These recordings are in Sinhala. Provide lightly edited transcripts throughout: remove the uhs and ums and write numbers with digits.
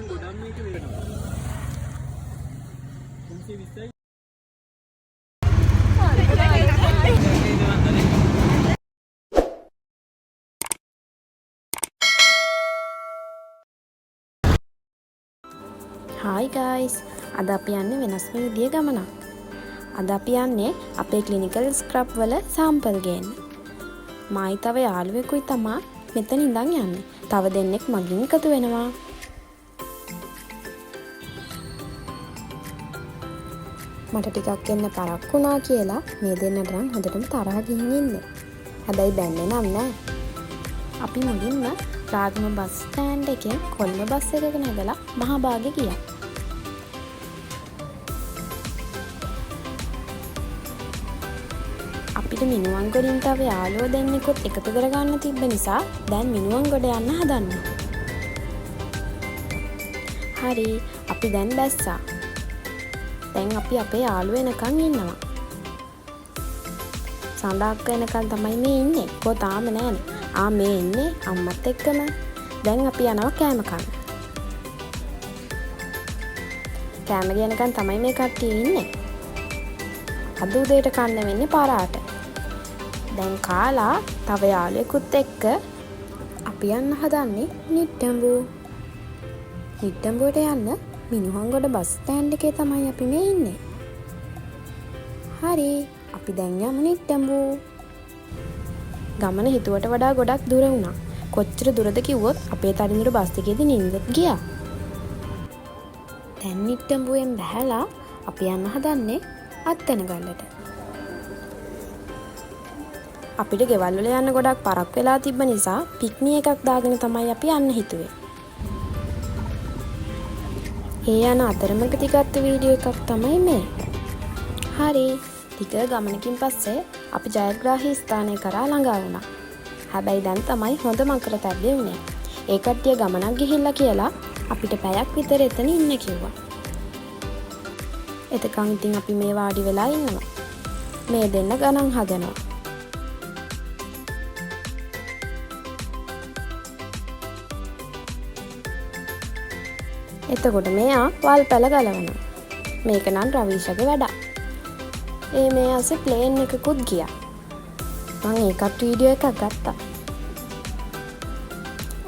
Hi guys, අද අපි යන්නේ වෙනස්ම විදිය ගමනක්. අද අපි යන්නේ අපේ ක්ලිනිකල් ස්ක්‍රබ් වල සාම්පල් ගේන්න. මායි තව යාළුවෙකුයි තමා මෙතන ඉඳන් යන්නේ. තව දෙන්නෙක් මගින් එකතු වෙනවා. මට ටිකක් එන්න පරක් වුණා කියලා මේ දෙන්නට නම් හොඳටම තරහ ගිහින් ඉන්නේ. හැබැයි බැන්නේ නම් නෑ. අපි මුලින්ම රාගම බස් ස්ටෑන්ඩ් එකෙන් කොළඹ බස් එකක නැගලා මහාභාගේ ගියා. අපිට මිනුවන්ගොඩින් තව යාළුවෝ දෙන්නෙකුත් එකතු කරගන්න තිබ්බ නිසා දැන් මිනුවන්ගොඩ යන්න හදන්නවා. හරි, අපි දැන් බැස්සා. දැන් අපි අපේ යාළුවෝ එනකන් ඉන්නවා. සඳහක් වෙනකන් තමයි මේ ඉන්නේ. කො තාම නෑනේ. මේ ඉන්නේ අම්මත් එක්කම. දැන් අපි යනවා කෑම කන්න. කෑම ගේනකන් තමයි මේ කට්ටිය ඉන්නේ. අද උදේට කන්න වෙන්නේ පරාට. දැන් කාලා තව යාළුවෙකුත් එක්ක අපි යන්න හදන්නේ නිට්ටඹු. නිට්ටඹුවට යන්න මිනුහංගොඩ බස් ස්ටෑන්ඩ් එකේ තමයි අපි මේ ඉන්නේ. හරි, අපි දැන් යමු නිට්ටඹු. ගමන හිතුවට වඩා ගොඩක් දුර වුණා. කොච්චර දුරද කිව්වොත් අපේ තරිඳුර බස් එකේදී නිින්දත් ගියා. දැන් නිට්ටඹුවෙන් බැහැලා අපි යන්න හදන්නේ අත්තනගල්ලට. අපිට ගෙවල් වල යන්න ගොඩක් පරක් වෙලා තිබ්බ නිසා පික්නි එකක් දාගෙන තමයි අපි යන්න හිතුවේ. ඒ යන අතරමඟදී ගත්ත වීඩියෝ එකක් තමයි මේ. හරි, ටික ගමනකින් පස්සේ අපි ජයග්‍රාහී ස්ථානය කරා ළඟා වුණා. හැබැයි දැන් තමයි හොඳ මකර තැබ්බේ වුණේ. ඒ කට්ටිය ගමනක් ගිහිල්ලා කියලා අපිට පැයක් විතර එතන ඉන්න කිව්වා. එතකන් ඉතින් අපි මේ වාඩි වෙලා ඉන්නවා. මේ දෙන්න ගණන් හදනවා. එතකොට මෙයා වල් පැල ගලවනවා. මේක නම් රවීෂගේ වැඩක්. මේ ආසේ ප්ලේන් එකකුත් ගියා. මම ඒකත් වීඩියෝ එකක් ගත්තා.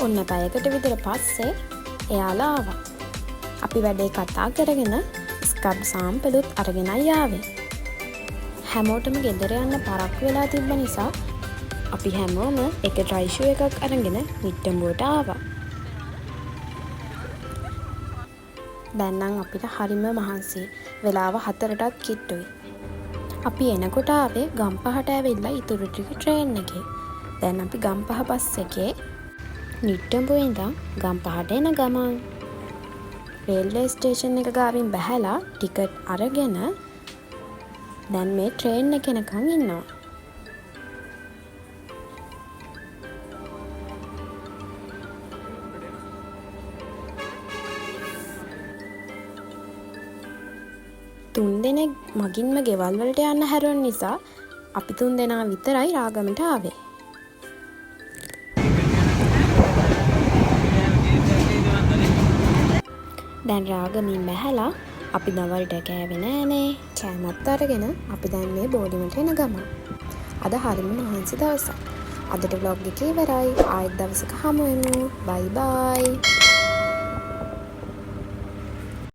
ඔන්න පැයකට විතර පස්සේ එයාලා ආවා. අපි වැඩේ කතා කරගෙන ස්ක්‍රබ් සාම්පලුත් අරගෙනයි ආවේ. හැමෝටම ගෙදර යන්න පරක් වෙලා තිබ්බ නිසා අපි හැමෝම එක ට්‍රයි ෂූ එකක් අරගෙන නිට්ටඹුවට ආවා. දැන් නම් අපිට හරිම මහන්සි. වෙලාව 4ටත් කිට්ටුයි. අපි එනකොට ආවේ ගම්පහට ඇවිල්ලා ඉතුරු ටික ට්‍රේන් එකේ. දැන් අපි ගම්පහ බස් එකේ නිට්ටඹුවේ ඉඳන් ගම්පහට එන ගමන් රේල්වේ ස්ටේෂන් එක ගාවින් බැහැලා ටිකට් අරගෙන දැන් මේ ට්‍රේන් එක එනකන් ඉන්නවා. තුන් දෙනෙක් මගින්ම ගෙවල් වලට යන්න හැරුණ නිසා අපි 3 දෙනා විතරයි රාගමට ආවේ. දැන් රාගමින් බැහැලා අපි දවල්ට කෑවේ නෑනේ. කෑමත් අරගෙන අපි දැන් මේ බෝඩිමට එන ගමන්. අද හරිම මහන්සි දවසක්. අදට vlog එක ඉවරයි. ආයෙත් දවසක හමු වෙමු. bye bye.